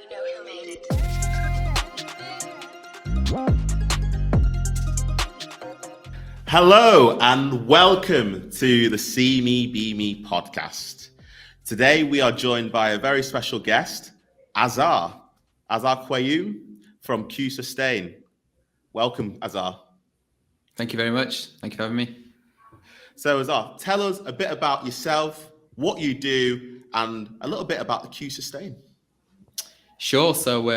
you know who made it. Hello and welcome to the See Me Be Me podcast. Today we are joined by a very special guest, Azhar Quaiyoom from Q Sustain. Welcome, Azhar. Thank you very much. Thank you for having me. So Azhar, tell us a bit about yourself, what you do, and a little bit about the Q Sustain. Sure. So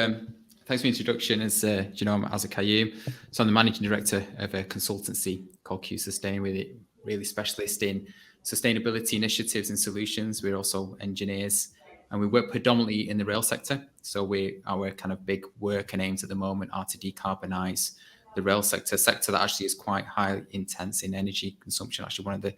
thanks for the introduction. As you know, I'm Azhar Quaiyoom. So I'm the managing director of a consultancy called Q Sustain. We're really specialist in sustainability initiatives and solutions. We're also engineers, and we work predominantly in the rail sector. So our kind of big work and aims at the moment are to decarbonise the rail sector that actually is quite high intense in energy consumption. Actually, one of the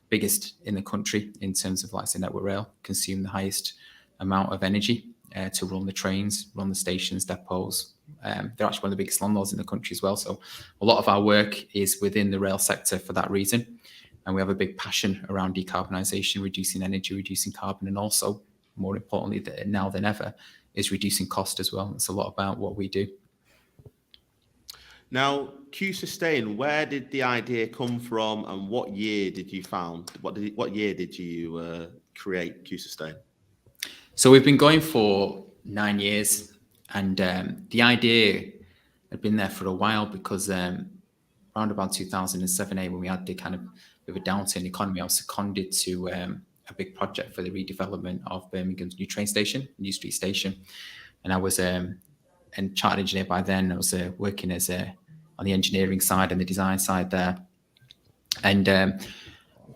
biggest in the country in terms of, like I say, Network Rail consume the highest amount of energy to run the trains, run the stations, depots. They're actually one of the biggest landlords in the country as well. So a lot of our work is within the rail sector for that reason. And we have a big passion around decarbonisation, reducing energy, reducing carbon, and also, more importantly now than ever, is reducing cost as well. It's a lot about what we do. Now, Q Sustain, where did the idea come from, and what year did you found? What year did you create Q Sustain? So we've been going for 9 years, and the idea had been there for a while because around about 2007-8, when we had the kind of bit of a downturn in the economy, I was seconded to a big project for the redevelopment of Birmingham's new train station, New Street Station, and I was a chartered engineer by then. I was working as on the engineering side and the design side there, and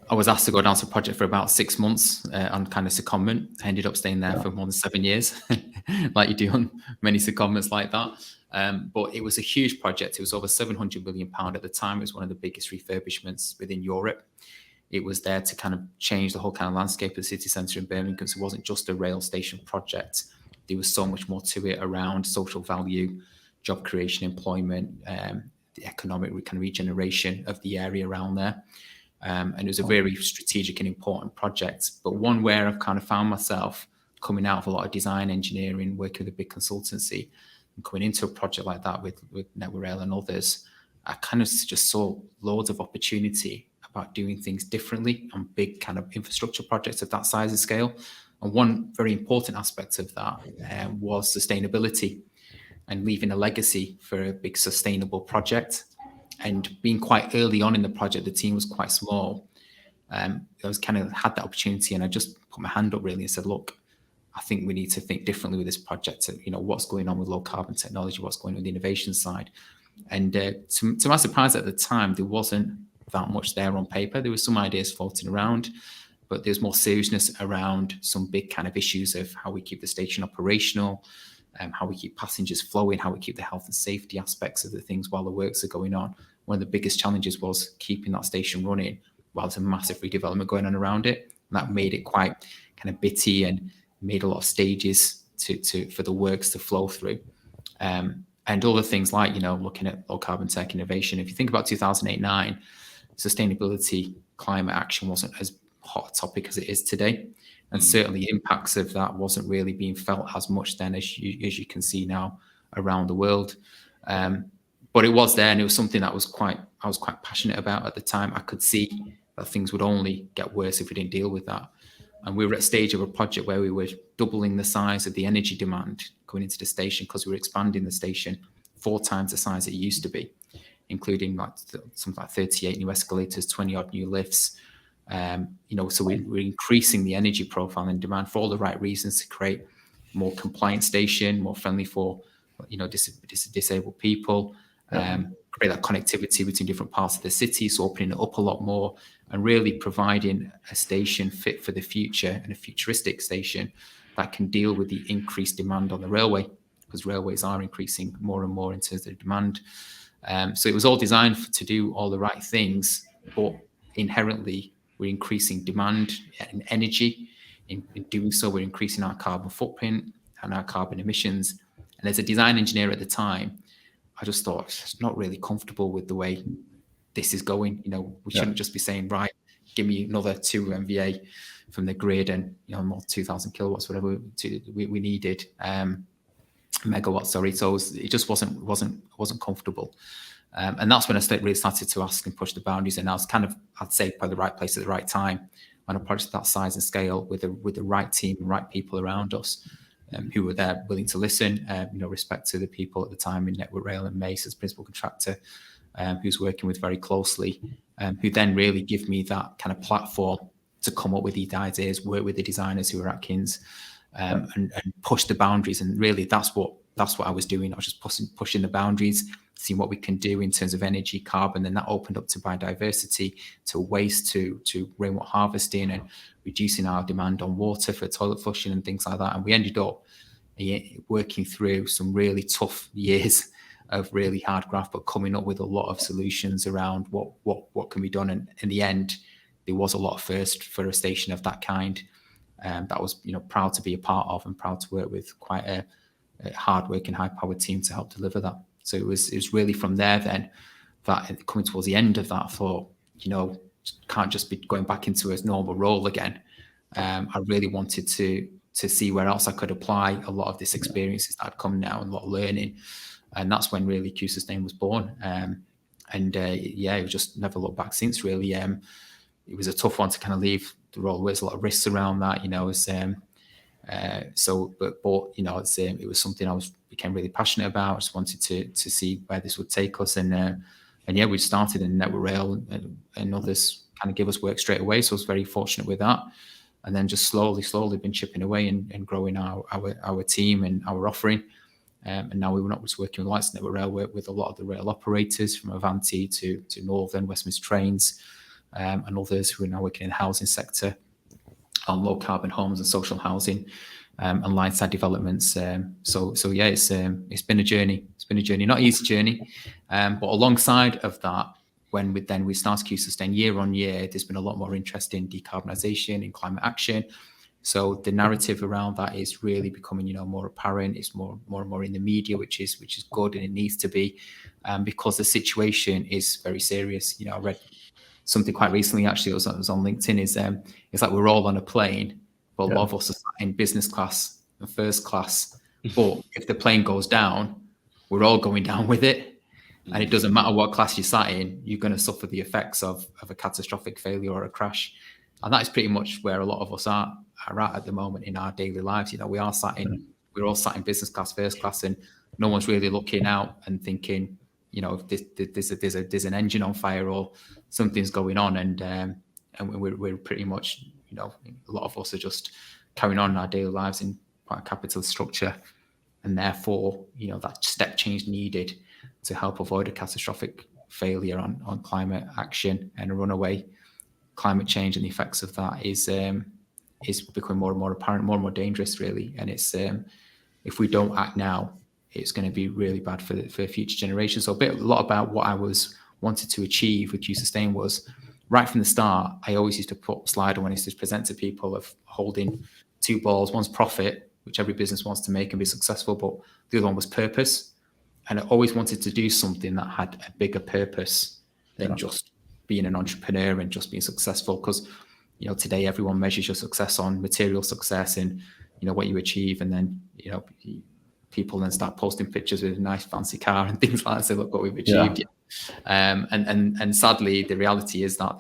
I was asked to go down to a project for about 6 months on kind of secondment. I ended up staying there for more than 7 years, like you do on many secondments like that. But it was a huge project. It was over £700 million at the time. It was one of the biggest refurbishments within Europe. It was there to kind of change the whole kind of landscape of the city centre in Birmingham. So it wasn't just a rail station project. There was so much more to it around social value, job creation, employment, the economic kind of regeneration of the area around there. And it was a very strategic and important project, but one where I've kind of found myself coming out of a lot of design engineering, working with a big consultancy, and coming into a project like that with Network Rail and others. I kind of just saw loads of opportunity about doing things differently on big kind of infrastructure projects of that size and scale. And one very important aspect of that was sustainability and leaving a legacy for a big sustainable project. And being quite early on in the project, the team was quite small. I was kind of had that opportunity, and I just put my hand up really and said, look, I think we need to think differently with this project. You know, what's going on with low carbon technology, what's going on with the innovation side. And to my surprise at the time, there wasn't that much there on paper. There were some ideas floating around, but there's more seriousness around some big kind of issues of how we keep the station operational, how we keep passengers flowing, how we keep the health and safety aspects of the things while the works are going on. One of the biggest challenges was keeping that station running while there's a massive redevelopment going on around it. And that made it quite kind of bitty and made a lot of stages for the works to flow through. And other things like, you know, looking at low carbon tech innovation. If you think about 2008-9, sustainability, climate action wasn't as hot a topic as it is today. And certainly the impacts of that wasn't really being felt as much then as you can see now around the world. But it was there, and it was something that I was quite passionate about at the time. I could see that things would only get worse if we didn't deal with that. And we were at a stage of a project where we were doubling the size of the energy demand going into the station because we were expanding the station 4 times the size it used to be, including like something like 38 new escalators, 20 odd new lifts. You know, so we're increasing the energy profile and demand for all the right reasons to create more compliant station, more friendly for, you know, disabled people, create that connectivity between different parts of the city, so opening it up a lot more and really providing a station fit for the future and a futuristic station that can deal with the increased demand on the railway, because railways are increasing more and more in terms of their demand. So it was all designed to do all the right things, but inherently we're increasing demand and energy. In doing so, we're increasing our carbon footprint and our carbon emissions. And as a design engineer at the time, I just thought it's not really comfortable with the way this is going. You know, we shouldn't just be saying, right, give me another 2 MVA from the grid and, you know, more 2,000 kilowatts, whatever we needed. megawatts. Sorry, so it just wasn't comfortable. And that's when I really started to ask and push the boundaries. And I was kind of, I'd say, by the right place at the right time on a project that size and scale with the right team and right people around us, who were there willing to listen. Respect to the people at the time in Network Rail and Mace as principal contractor, who's working with very closely, who then really give me that kind of platform to come up with these ideas, work with the designers who were at Kins, and push the boundaries. And really, that's what I was doing. I was just pushing the boundaries, seeing what we can do in terms of energy, carbon. Then that opened up to biodiversity, to waste, to rainwater harvesting, and reducing our demand on water for toilet flushing and things like that. And we ended up working through some really tough years of really hard graft, but coming up with a lot of solutions around what can be done. And in the end, there was a lot of first for a station of that kind. That was, proud to be a part of and proud to work with quite a hard-working, high-powered team to help deliver that. So it was really from there then that coming towards the end of that, I thought, can't just be going back into a normal role again. I really wanted to see where else I could apply a lot of this experiences that I'd come now and a lot of learning. And that's when really Q Sustain was born. It was just never looked back since, really. It was a tough one to kind of leave the role. There's a lot of risks around that, it was something I became really passionate about. I just wanted to see where this would take us. We started in Network Rail and others kind of give us work straight away. So I was very fortunate with that. And then just slowly been chipping away and growing our team and our offering. And now we're not just working with Lights Network Rail, work with a lot of the rail operators from Avanti to Northern, Westminster Trains, and others who are now working in the housing sector on low carbon homes and social housing, and line side developments. It's been a journey. It's been a journey, not an easy journey. But alongside of that, when we started Q Sustain year on year, there's been a lot more interest in decarbonisation, in climate action. So the narrative around that is really becoming, more apparent. It's more and more in the media, which is good, and it needs to be, because the situation is very serious. I read something quite recently, actually, it was on LinkedIn, it's like we're all on a plane, but a lot of us are sat in business class and first class. But if the plane goes down, we're all going down with it. And it doesn't matter what class you sat in, you're going to suffer the effects of a catastrophic failure or a crash. And that is pretty much where a lot of us are at the moment in our daily lives. We're all sat in business class, first class, and no one's really looking out and thinking, if there's an engine on fire or something's going on, and we're pretty much, a lot of us are just carrying on in our daily lives in quite a capitalist structure, and therefore, that step change needed to help avoid a catastrophic failure on climate action and a runaway climate change and the effects of that is becoming more and more apparent, more and more dangerous, really. And it's if we don't act now, it's going to be really bad for future generations. So a lot about what I wanted to achieve with Q Sustain was, right from the start, I always used to put a slide when I used to present to people of holding two balls. One's profit, which every business wants to make and be successful, but the other one was purpose. And I always wanted to do something that had a bigger purpose than just being an entrepreneur and just being successful. Because, today everyone measures your success on material success and, what you achieve. And then, people then start posting pictures with a nice fancy car and things like that. Say, look what we've achieved. Yeah. And sadly, the reality is that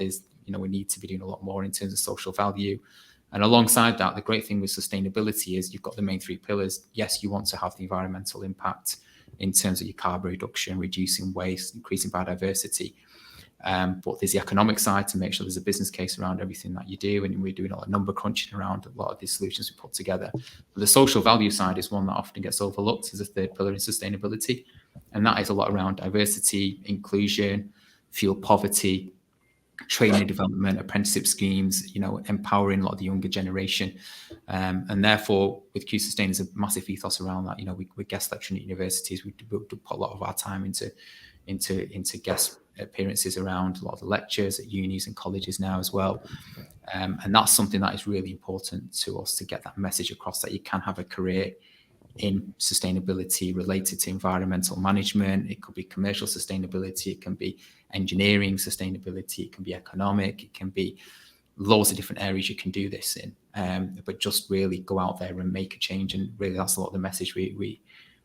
we need to be doing a lot more in terms of social value. And alongside that, the great thing with sustainability is you've got the main three pillars. Yes, you want to have the environmental impact in terms of your carbon reduction, reducing waste, increasing biodiversity. But there's the economic side to make sure there's a business case around everything that you do. And we're doing a lot of number crunching around a lot of these solutions we put together. But the social value side is one that often gets overlooked as a third pillar in sustainability. And that is a lot around diversity, inclusion, fuel poverty, training and development, apprenticeship schemes, empowering a lot of the younger generation. And therefore, with Q Sustain, there's a massive ethos around that. We guest lecturing at universities. We put a lot of our time into guest appearances around a lot of the lectures at unis and colleges now as well. And that's something that is really important to us, to get that message across, that you can have a career in sustainability related to environmental management. It could be commercial sustainability, it can be engineering sustainability, it can be economic, it can be loads of different areas you can do this in. But just really go out there and make a change. And really, that's a lot of the message we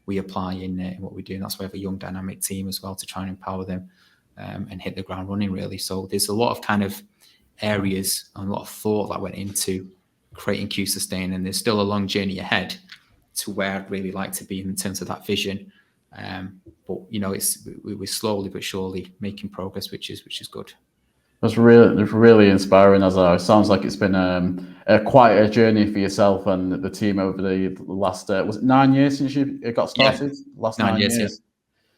we apply in what we do. And that's why we have a young dynamic team as well to try and empower them and hit the ground running, really. So there's a lot of kind of areas and a lot of thought that went into creating Q Sustain, and there's still a long journey ahead to where I'd really like to be in terms of that vision. But we're slowly but surely making progress, which is good. That's really inspiring, Azhar. It sounds like it's been quite a journey for yourself and the team over the last, was it 9 years since you got started? Yeah. Last 9 years. Yeah.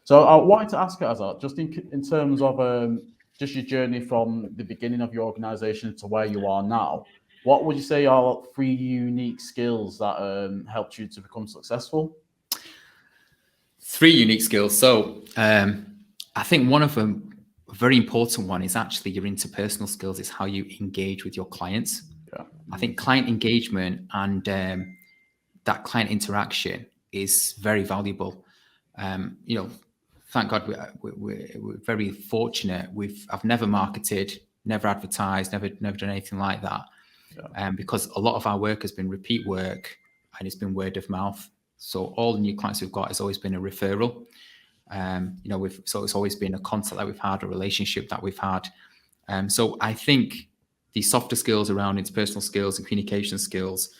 So I wanted to ask you, Azhar, just in terms of just your journey from the beginning of your organization to where you are now, what would you say are 3 unique skills that helped you to become successful? 3 unique skills. So I think one of them, a very important one, is actually your interpersonal skills. It's how you engage with your clients. Yeah. I think client engagement and that client interaction is very valuable. Thank God we're very fortunate. I've never marketed, never advertised, never done anything like that. Yeah. Because a lot of our work has been repeat work and it's been word of mouth. So all the new clients we've got has always been a referral. So it's always been a contact that we've had, a relationship that we've had. So I think the softer skills around interpersonal skills and communication skills,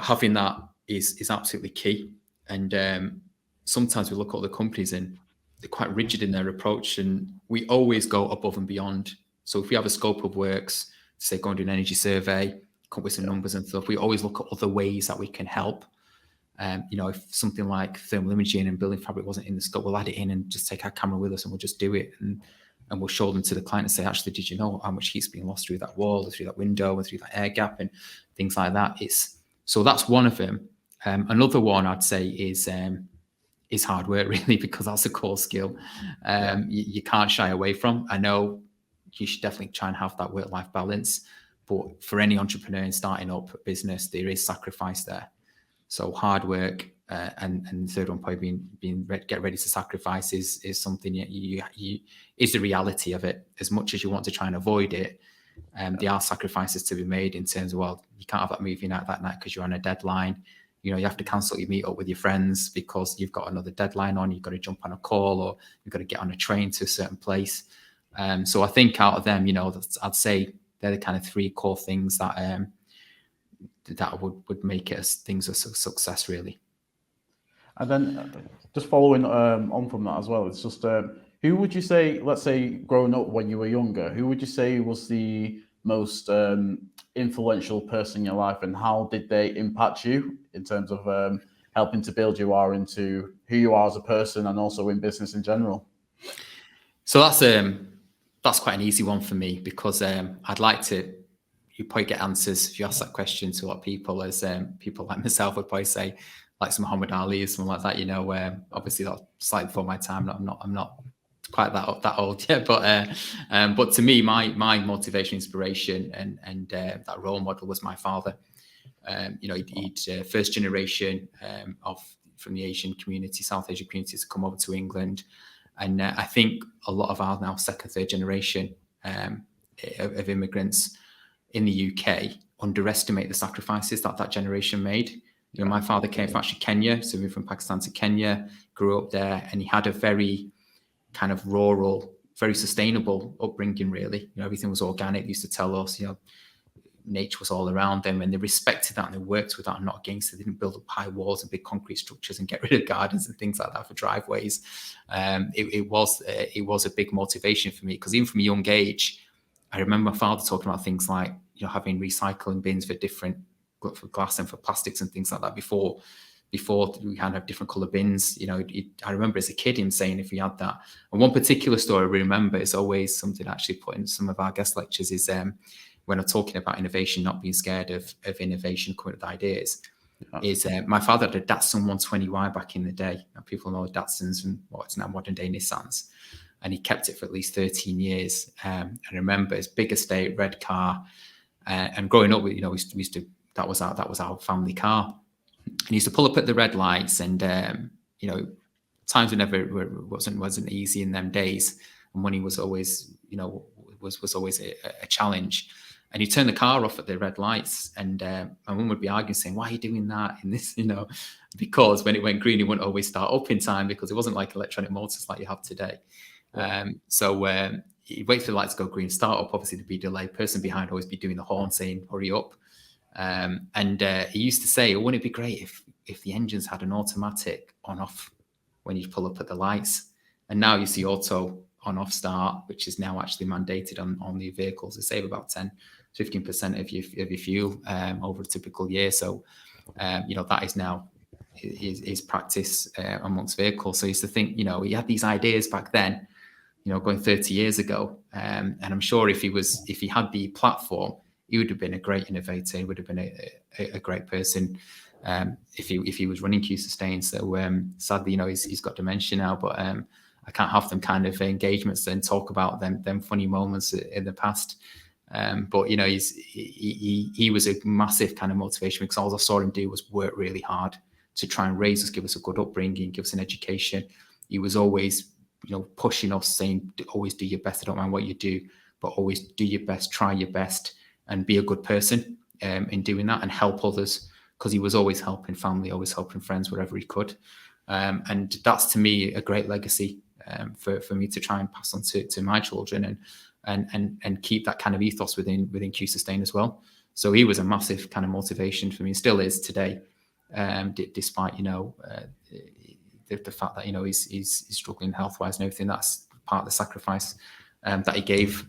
having that is absolutely key. And sometimes we look at other companies and they're quite rigid in their approach, and we always go above and beyond. So if we have a scope of works, say go and do an energy survey, come up with some numbers and stuff, we always look at other ways that we can help. If something like thermal imaging and building fabric wasn't in the scope, we'll add it in and just take our camera with us and we'll just do it. And we'll show them to the client and say, actually, did you know how much heat's being lost through that wall, or through that window, or through that air gap, and things like that. So that's one of them. Another one I'd say is hard work, really, because that's a core skill. You can't shy away from. I know you should definitely try and have that work-life balance, but for any entrepreneur starting up a business, there is sacrifice there. So hard work, and the third one probably being get ready to sacrifice is something you is the reality of it. As much as you want to try and avoid it, there are sacrifices to be made in terms of, well, you can't have that movie night that night because you're on a deadline. You have to cancel your meet up with your friends because you've got another deadline on. You've got to jump on a call, or you've got to get on a train to a certain place. So I think out of them, I'd say they're the kind of 3 core things that would make it things a success, really. And then just following on from that as well, it's just who would you say, let's say growing up when you were younger, who would you say was the most influential person in your life, and how did they impact you in terms of helping to build you are into who you are as a person and also in business in general? So that's quite an easy one for me, because I'd like to. You probably get answers if you ask that question to a lot of people, as people like myself would probably say, like some Muhammad Ali or something like that. Obviously that's slightly before my time. I'm not quite that old yet, but to me, my motivation, inspiration, and that role model was my father. He'd first generation from the Asian community, South Asian community, to come over to England, and I think a lot of our now second, third generation of immigrants in the UK underestimate the sacrifices that generation made. My father came from actually Kenya, so we moved from Pakistan to Kenya, grew up there, and he had a very kind of rural, very sustainable upbringing, really. Everything was organic. They used to tell us, nature was all around them, and they respected that and they worked with that and not against it. They didn't build up high walls and big concrete structures and get rid of gardens and things like that for driveways. It was a big motivation for me, because even from a young age, I remember my father talking about things like, having recycling bins for glass and for plastics and things like that before we kind of have different color bins. I remember as a kid him saying if we had that. And one particular story I remember is always something I actually put in some of our guest lectures is when I'm talking about innovation, not being scared of innovation, coming up with ideas. Is my father had a Datsun 120Y back in the day. Now, people know Datsuns and what's now modern day Nissans. And he kept it for at least 13 years. And I remember his big estate, red car. And growing up, we used to, that was our family car. And he used to pull up at the red lights, and times wasn't easy in them days. And money was always, was always a challenge. And he'd turn the car off at the red lights, and my mum would be arguing, saying, "Why are you doing that?" In this, because when it went green, he wouldn't always start up in time because it wasn't like electronic motors like you have today. So he'd wait for the lights to go green, start up. Obviously, there'd be a delay. Person behind always be doing the horn, saying, "Hurry up." And he used to say, "Wouldn't it be great if the engines had an automatic on-off when you pull up at the lights?" And now you see auto on-off start, which is now actually mandated on the vehicles to save about 10-15% of your fuel over a typical year. So, that is now is practice amongst vehicles. So I used to think, he had these ideas back then, going 30 years ago. And I'm sure if he had the platform, he would have been a great innovator. He would have been a great person if he was running Q Sustain. So sadly, he's got dementia now, but I can't have them kind of engagements and talk about them funny moments in the past. But he was a massive kind of motivation, because all I saw him do was work really hard to try and raise us, give us a good upbringing, give us an education. He was always, pushing us, saying, always do your best. I don't mind what you do, but always do your best, try your best, and be a good person in doing that, and help others, because he was always helping family, always helping friends wherever he could. And that's, to me, a great legacy for me to try and pass on to my children, and keep that kind of ethos within Q Sustain as well. So he was a massive kind of motivation for me, still is today, despite the fact that he's struggling health-wise and everything. That's part of the sacrifice that he gave.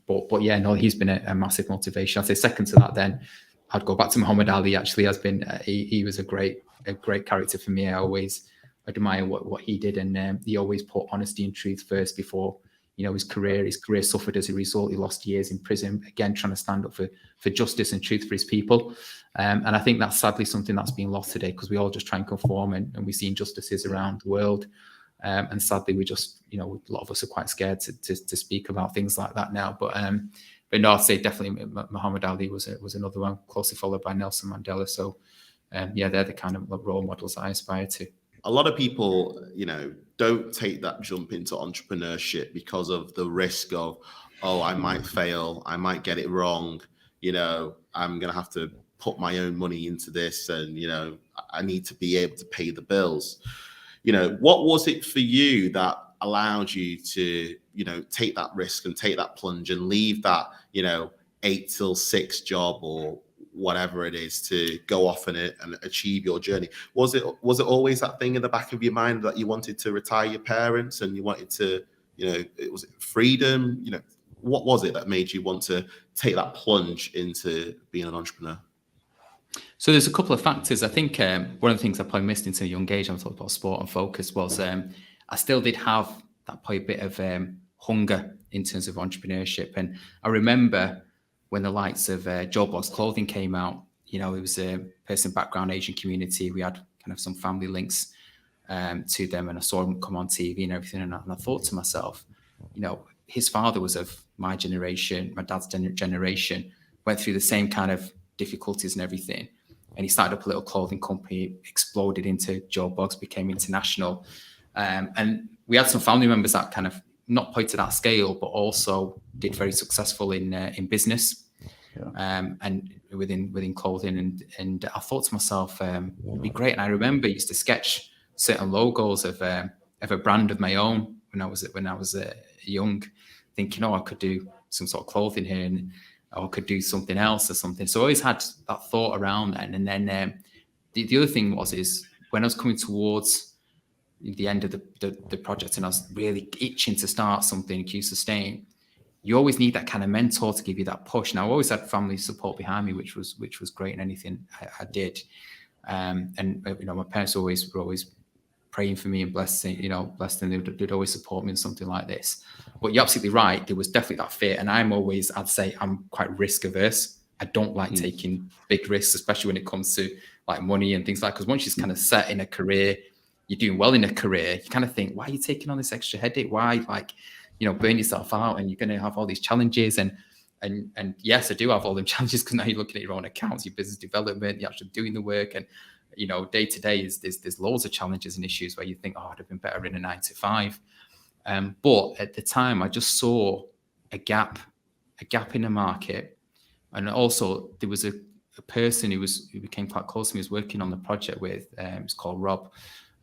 But yeah, no, he's been a massive motivation. I'd say second to that, then I'd go back to Muhammad Ali. Actually, has been he was a great character for me. I always admire what he did, and he always put honesty and truth first before his career. His career suffered as a result. He lost years in prison, again trying to stand up for justice and truth for his people. And I think that's sadly something that's being lost today, because we all just try and conform, and we see injustices around the world. And sadly, we just, a lot of us are quite scared to speak about things like that now. But no, I'd say definitely Muhammad Ali was another one, closely followed by Nelson Mandela. So they're the kind of role models I aspire to. A lot of people, don't take that jump into entrepreneurship because of the risk of, oh, I might fail, I might get it wrong, I'm going to have to put my own money into this, and, I need to be able to pay the bills. What was it for you that allowed you to, take that risk and take that plunge and leave that, 8 till 6 job or whatever it is to go off and achieve your journey? Was it always that thing in the back of your mind that you wanted to retire your parents, and you wanted to, was it freedom? What was it that made you want to take that plunge into being an entrepreneur? So there's a couple of factors. I think one of the things I probably missed into a young age, I'm talking about sport and focus, was I still did have that probably bit of hunger in terms of entrepreneurship. And I remember when the likes of Joe Blogg's clothing came out, it was a person background, Asian community. We had kind of some family links to them, and I saw him come on TV and everything. And I thought to myself, his father was of my generation, my dad's generation, went through the same kind of difficulties and everything. And he started up a little clothing company, exploded into Joe Blogg's, became international. And we had some family members that kind of not quite to that scale, but also did very successful in business, and within clothing. And I thought to myself, it'd be great. And I remember I used to sketch certain logos of a brand of my own when I was young, thinking, I could do some sort of clothing here, and I could do something else or something. So I always had that thought around then. And then the other thing is when I was coming towards the end of the project, and I was really itching to start something Q Sustain, you always need that kind of mentor to give you that push. Now, I always had family support behind me, which was great in anything I did. And my parents were always praying for me and blessing, blessed them. They'd always support me in something like this. But you're absolutely right. There was definitely that fear. And I'd say I'm quite risk averse. I don't like taking big risks, especially when it comes to like money and things like that. Because once you're kind of set in a career, you're doing well in a career, you kind of think, why are you taking on this extra headache? Why, burn yourself out, and you're going to have all these challenges. And yes, I do have all them challenges, because now you're looking at your own accounts, your business development, you're actually doing the work. And, day to day there's loads of challenges and issues where you think, I'd have been better in a 9 to 5. But at the time, I just saw a gap in the market And also there was a person who became quite close to me, who was working on the project with, it's called Rob.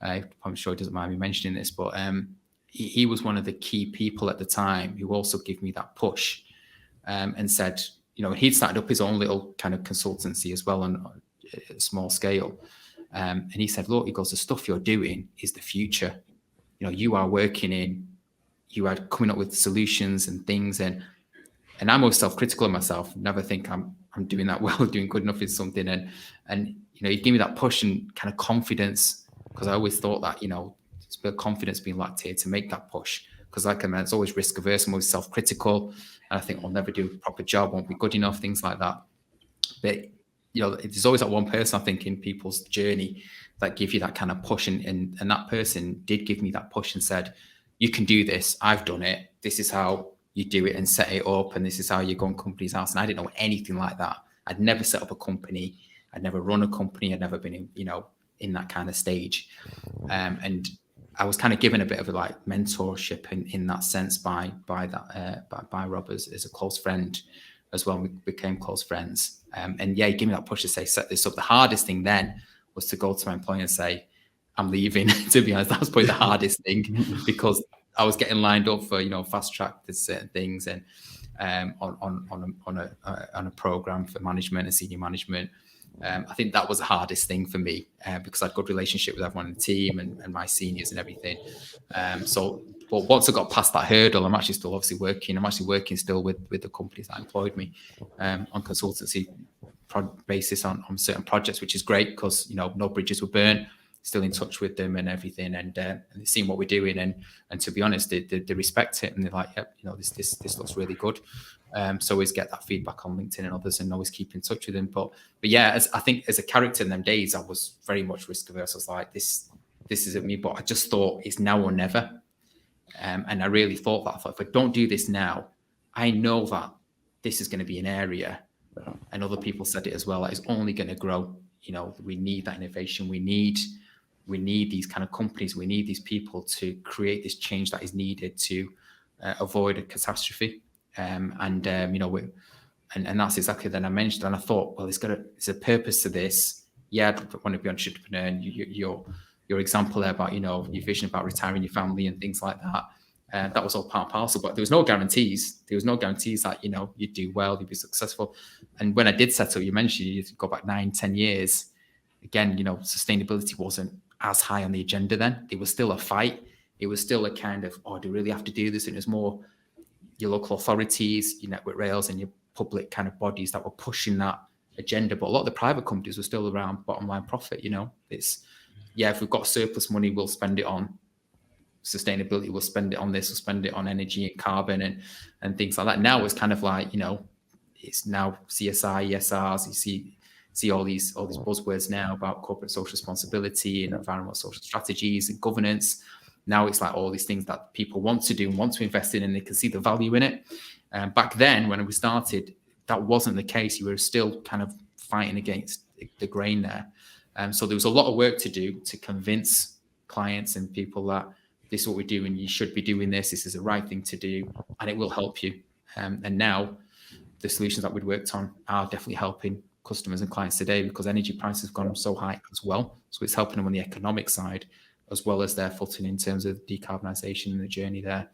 I'm sure he doesn't mind me mentioning this, but he was one of the key people at the time who also gave me that push, and said, he'd started up his own little kind of consultancy as well on a small scale. And he said, look, he goes, the stuff you're doing is the future. You are you are coming up with solutions and things. And I'm always self-critical of myself, never think I'm doing that well, doing good enough in something. And he gave me that push and kind of confidence, because I always thought that, it's a bit of confidence being lacked here to make that push. Because like I mean, it's always risk averse, I'm always self-critical. And I think I'll never do a proper job, won't be good enough, things like that. But, there's always that one person, I think, in people's journey that give you that kind of push. And that person did give me that push and said, you can do this. I've done it. This is how you do it and set it up. And this is how you go on company's house. And I didn't know anything like that. I'd never set up a company. I'd never run a company. I'd never been in that kind of stage. And I was kind of given a bit of a like mentorship in that sense by Rob as a close friend as well. We became close friends. And yeah, he gave me that push to say, set this up. The hardest thing then was to go to my employer and say, I'm leaving. To be honest, that was probably the hardest thing, because I was getting lined up for, fast track to certain things, and on a program for management and senior management. I think that was the hardest thing for me, because I had a good relationship with everyone in the team and my seniors and everything. But once I got past that hurdle, I'm actually still obviously working. I'm actually working still with the companies that employed me on consultancy basis on certain projects, which is great, because no bridges were burnt. Still in touch with them and everything, and seeing what we're doing, and to be honest, they respect it, and they're like, yep, this looks really good. So always get that feedback on LinkedIn and others, and always keep in touch with them. But yeah, I think as a character in them days, I was very much risk averse. I was like, this isn't me. But I just thought it's now or never. And I really thought that. I thought, if I don't do this now, I know that this is going to be an area, and other people said it as well, that it's only going to grow. We need that innovation. We need these kind of companies. We need these people to create this change that is needed to avoid a catastrophe. And that's exactly then I mentioned. And I thought, well, there's a purpose to this. Yeah, I want to be an entrepreneur. And your example there about, your vision about retiring your family and things like that. That was all part and parcel, but there was no guarantees. There was no guarantees that, you'd do well, you'd be successful. And when I did settle, you mentioned you go back 9-10 years. Again, sustainability wasn't as high on the agenda then. It was still a fight. It was still a kind of, do we really have to do this? And it was more your local authorities, your network rails, and your public kind of bodies that were pushing that agenda. But a lot of the private companies were still around bottom line profit. It's, if we've got surplus money, we'll spend it on sustainability, we'll spend it on this, we'll spend it on energy and carbon and things like that. Now it's kind of like, it's now CSI, ESRs. You see all these buzzwords now about corporate social responsibility and environmental social strategies and governance. Now it's like all these things that people want to do and want to invest in, and they can see the value in it. Back then, when we started, that wasn't the case. You were still kind of fighting against the grain there. So there was a lot of work to do to convince clients and people that this is what we do and you should be doing this. This is the right thing to do, and it will help you. And now the solutions that we'd worked on are definitely helping customers and clients today, because energy prices have gone so high as well. So it's helping them on the economic side, as well as their footing in terms of decarbonisation and the journey there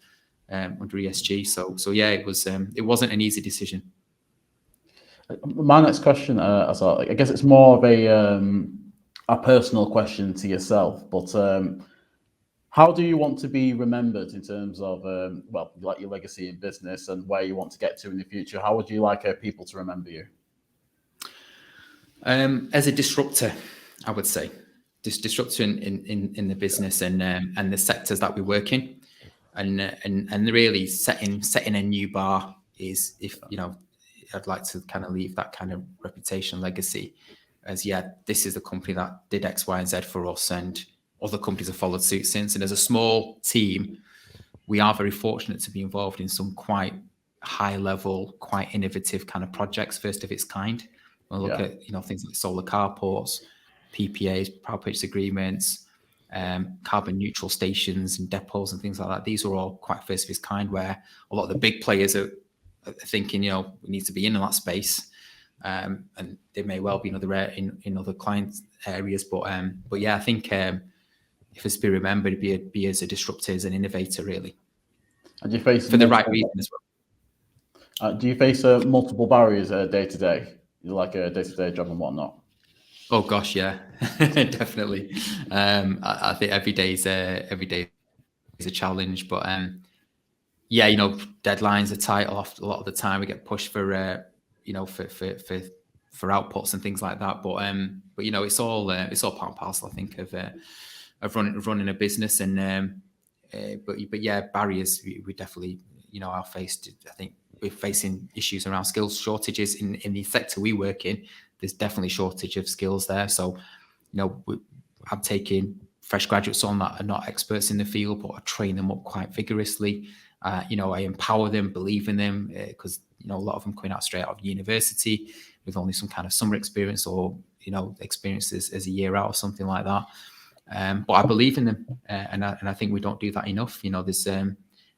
under ESG. So yeah, it wasn't an easy decision. My next question, Azhar, I guess it's more of a personal question to yourself, but how do you want to be remembered in terms of like your legacy in business and where you want to get to in the future? How would you like people to remember you? As a disruptor, I would say, disruptor in the business and the sectors that we work in, and really setting a new bar is, if I'd like to kind of leave that kind of reputation legacy as, this is the company that did X, Y, and Z for us, and other companies have followed suit since. And as a small team, we are very fortunate to be involved in some quite high level, quite innovative kind of projects, first of its kind. We'll look at things like solar carports, PPAs, power purchase agreements, carbon neutral stations and depots and things like that. These are all quite first of its kind, where a lot of the big players are thinking, we need to be in that space. and there may well be in other client areas. But yeah, I think if it's to be remembered, be as a disruptor, as an innovator, really, And do you face for the right reason as well. do you face multiple barriers day to day, like a day-to-day job and whatnot? Oh gosh, yeah, definitely. I think every day is a challenge, but yeah, deadlines are tight. A lot of the time we get pushed for for outputs and things like that. But it's all part and parcel, I think, of running a business. And but yeah, barriers we definitely are faced. I think we're facing issues around skills shortages in the sector we work in. There's definitely shortage of skills there. So I'm taking fresh graduates on that are not experts in the field, but I train them up quite vigorously. I empower them, believe in them, because a lot of them coming out straight out of university with only some kind of summer experience or experiences as a year out or something like that. But I believe in them, and I think we don't do that enough. There's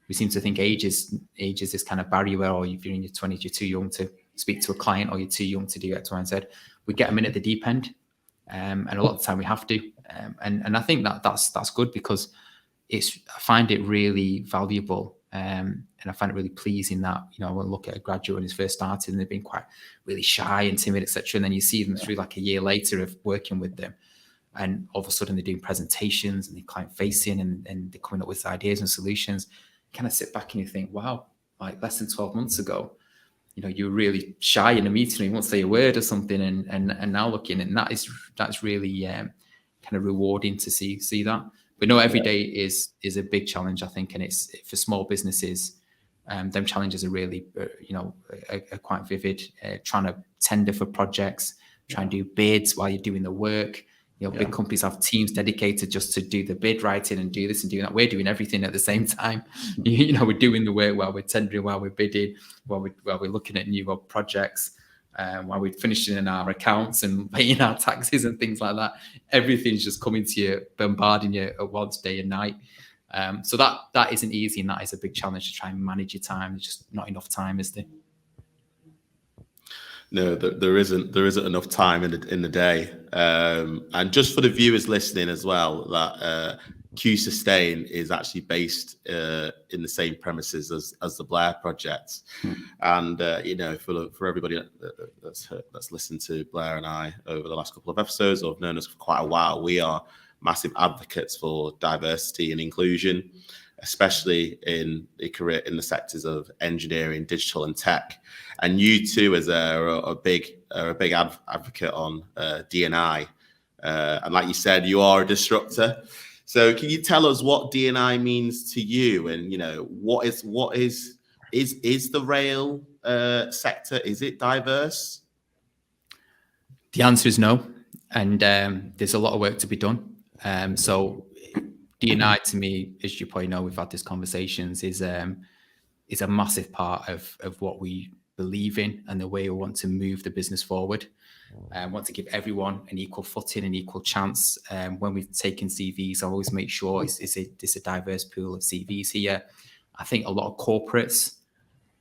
we seem to think age is this kind of barrier where, if you're in your 20s, you're too young to speak to a client, or you're too young to do X, Y, and Z. We get them in at the deep end, and a lot of the time we have to. And I think that's good, because I find it really valuable, and I find it really pleasing that I want to look at a graduate when he's first started and they've been quite really shy and timid, etc. And then you see them through like a year later of working with them, and all of a sudden they're doing presentations and they're client facing and they're coming up with ideas and solutions. You kind of sit back and you think, wow, like less than 12 months ago, you were really shy in a meeting, you won't say a word or something, and now looking, and that's really kind of rewarding to see that. But no, every day is a big challenge, I think, and it's for small businesses. Them challenges are really, are quite vivid. Trying to tender for projects, try and do bids while you're doing the work. Big companies have teams dedicated just to do the bid writing and do this and do that. We're doing everything at the same time. We're doing the work while we're tendering, while we're bidding, while we're looking at new projects, while we're finishing in our accounts and paying our taxes and things like that. Everything's just coming to you, bombarding you at once, day and night. So that isn't easy, and that is a big challenge to try and manage your time. There's just not enough time, is there? No, there isn't enough time in the day. And just for the viewers listening as well, that Q Sustain is actually based in the same premises as the Blair Project. And for everybody that's listened to Blair and I over the last couple of episodes, or have known us for quite a while, we are massive advocates for diversity and inclusion, especially in the sectors of engineering, digital, and tech. And you too, as a big advocate on D&I, and like you said, you are a disruptor. So, can you tell us what D&I means to you, and what is the rail sector? Is it diverse? The answer is no, and there's a lot of work to be done. So D&I, to me, as you probably know, we've had these conversations, is a massive part of what we believe in and the way we want to move the business forward. Want to give everyone an equal footing, an equal chance. When we've taken CVs, I always make sure it's a diverse pool of CVs here. I think a lot of corporates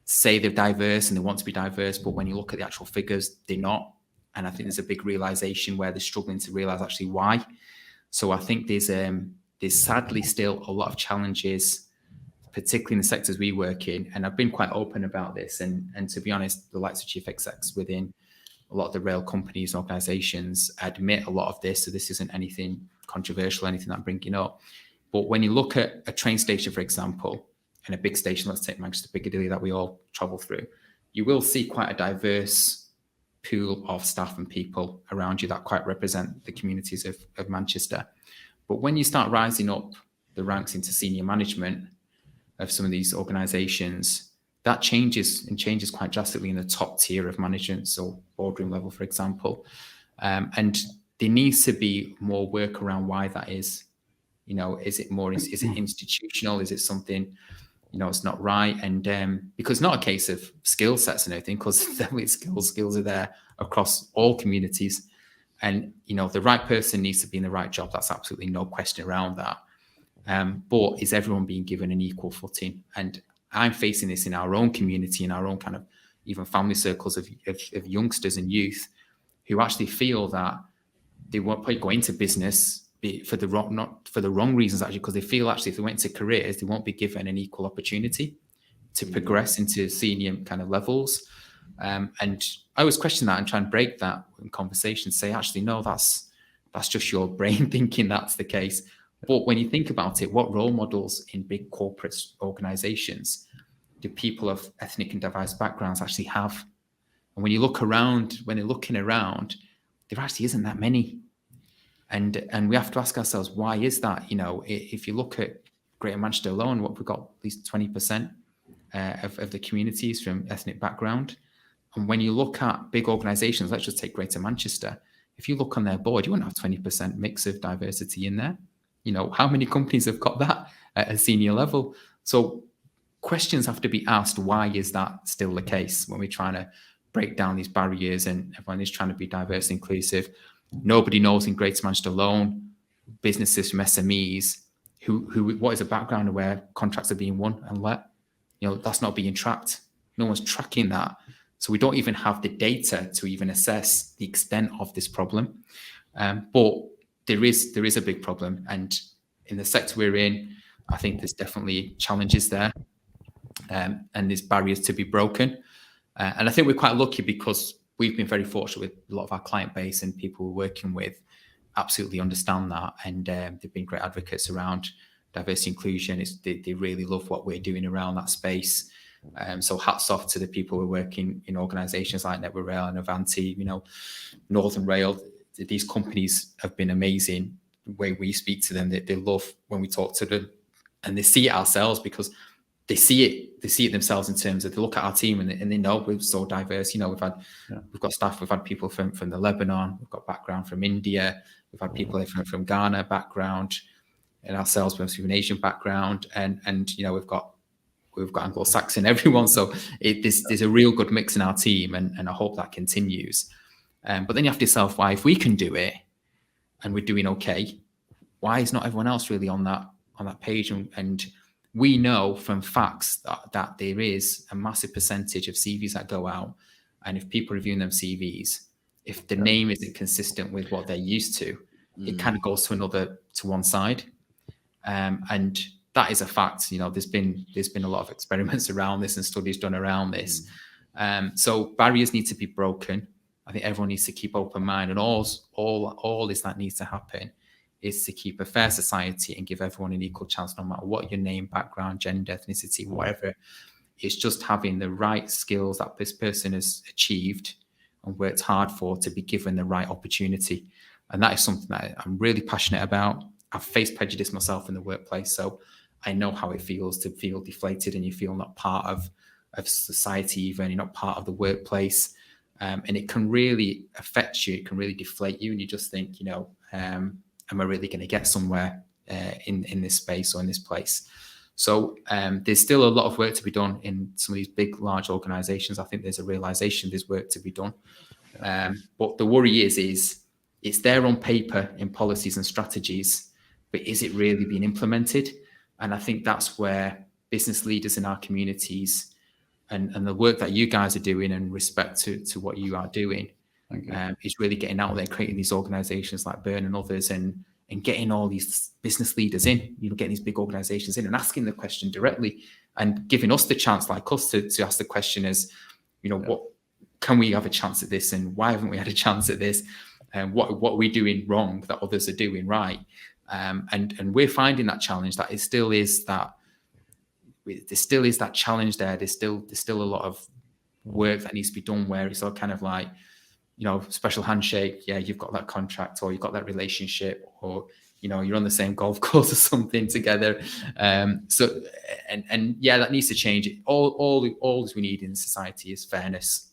say they're diverse and they want to be diverse, but when you look at the actual figures, they're not. And I think there's a big realization where they're struggling to realize actually why. So I think there's sadly still a lot of challenges, particularly in the sectors we work in. And I've been quite open about this. And to be honest, the likes of chief execs within a lot of the rail companies and organizations admit a lot of this. So this isn't anything controversial, anything that I'm bringing up. But when you look at a train station, for example, and a big station, let's take Manchester Piccadilly that we all travel through, you will see quite a diverse pool of staff and people around you that quite represent the communities of Manchester. But when you start rising up the ranks into senior management of some of these organizations, that changes quite drastically in the top tier of management, so boardroom level, for example. And there needs to be more work around why that is. Is it institutional? Is it something, it's not right? And because it's not a case of skill sets and everything, because definitely skills are there across all communities. And, the right person needs to be in the right job. That's absolutely no question around that. But is everyone being given an equal footing? And I'm facing this in our own community, in our own kind of even family circles of youngsters and youth who actually feel that they won't probably go into business for the wrong, not for the wrong reasons, actually, because they feel actually if they went into careers, they won't be given an equal opportunity to progress into senior kind of levels. And I always question that and try and break that in conversation, say, actually, no, that's just your brain thinking that's the case. But when you think about it, what role models in big corporate organizations do people of ethnic and diverse backgrounds actually have? And when you look around, when they're looking around, there actually isn't that many. And we have to ask ourselves, why is that? You know, if you look at Greater Manchester alone, what we've got at least 20% of the communities from ethnic background. And when you look at big organizations, let's just take Greater Manchester, if you look on their board, you won't have 20% mix of diversity in there. You know, how many companies have got that at a senior level? So questions have to be asked, why is that still the case when we're trying to break down these barriers and everyone is trying to be diverse and inclusive? Nobody knows in Greater Manchester alone, businesses from SMEs, who what is a background of where contracts are being won and let. You know, that's not being tracked. No one's tracking that. So we don't even have the data to even assess the extent of this problem. But there is a big problem. And in the sector we're in, I think there's definitely challenges there. And there's barriers to be broken. And I think we're quite lucky because we've been very fortunate with a lot of our client base and people we're working with absolutely understand that. And they've been great advocates around diversity inclusion. They really love what we're doing around that space. So hats off to the people who are working in organisations like Network Rail and Avanti, you know, Northern Rail. These companies have been amazing. The way we speak to them, they love when we talk to them, and they see it ourselves because they see it themselves in terms of they look at our team and they know we're so diverse. You know, we've got staff, we've had people from the Lebanon, we've got background from India, we've had people from Ghana background, and ourselves with an Asian background, and you know we've got Anglo-Saxon, everyone. So there's a real good mix in our team, and I hope that continues. But then you have to yourself, why, if we can do it and we're doing okay, why is not everyone else really on that page? And we know from facts that there is a massive percentage of CVs that go out, and if people reviewing them CVs, if the name isn't consistent with what they're used to, it kind of goes to one side. And that is a fact. You know, there's been a lot of experiments around this and studies done around this. So barriers need to be broken. I think everyone needs to keep open mind, and all is that needs to happen is to keep a fair society and give everyone an equal chance, no matter what your name, background, gender, ethnicity, whatever. It's just having the right skills that this person has achieved and worked hard for to be given the right opportunity. And that is something that I'm really passionate about. I've faced prejudice myself in the workplace, so I know how it feels to feel deflated and you feel not part of society, even you're not part of the workplace. And it can really affect you. It can really deflate you. And you just think, you know, am I really going to get somewhere in this space or in this place? So there's still a lot of work to be done in some of these big, large organizations. I think there's a realization there's work to be done. But the worry is it's there on paper in policies and strategies, but is it really being implemented? And I think that's where business leaders in our communities and the work that you guys are doing in respect to what you are doing is really getting out there, creating these organizations like Burn and others, and getting all these business leaders in, you know, getting these big organizations in and asking the question directly and giving us the chance, like us, to ask the question as, you know, what can we have a chance at this, and why haven't we had a chance at this, and what are we doing wrong that others are doing right? And we're finding that challenge, that it still is that there still is that challenge there. There's still a lot of work that needs to be done where it's all kind of like, you know, special handshake. Yeah, you've got that contract, or you've got that relationship, or, you know, you're on the same golf course or something together. So yeah, that needs to change. All we need in society is fairness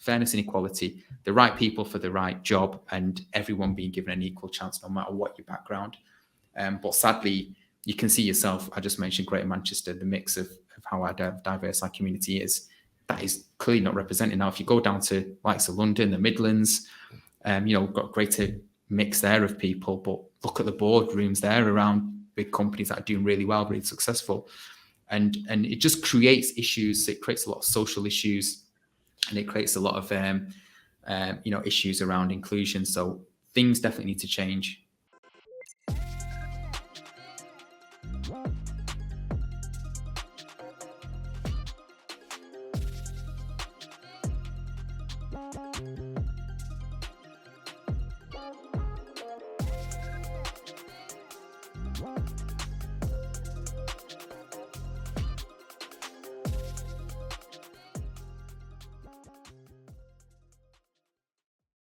and equality, the right people for the right job, and everyone being given an equal chance, no matter what your background. But sadly, you can see yourself, I just mentioned Greater Manchester, the mix of how diverse our community is. That is clearly not represented. Now, if you go down to likes of London, the Midlands, you know, we've got a greater mix there of people, but look at the boardrooms there around big companies that are doing really well, really successful. And it just creates issues. It creates a lot of social issues. and it creates a lot of issues around inclusion. So things definitely need to change.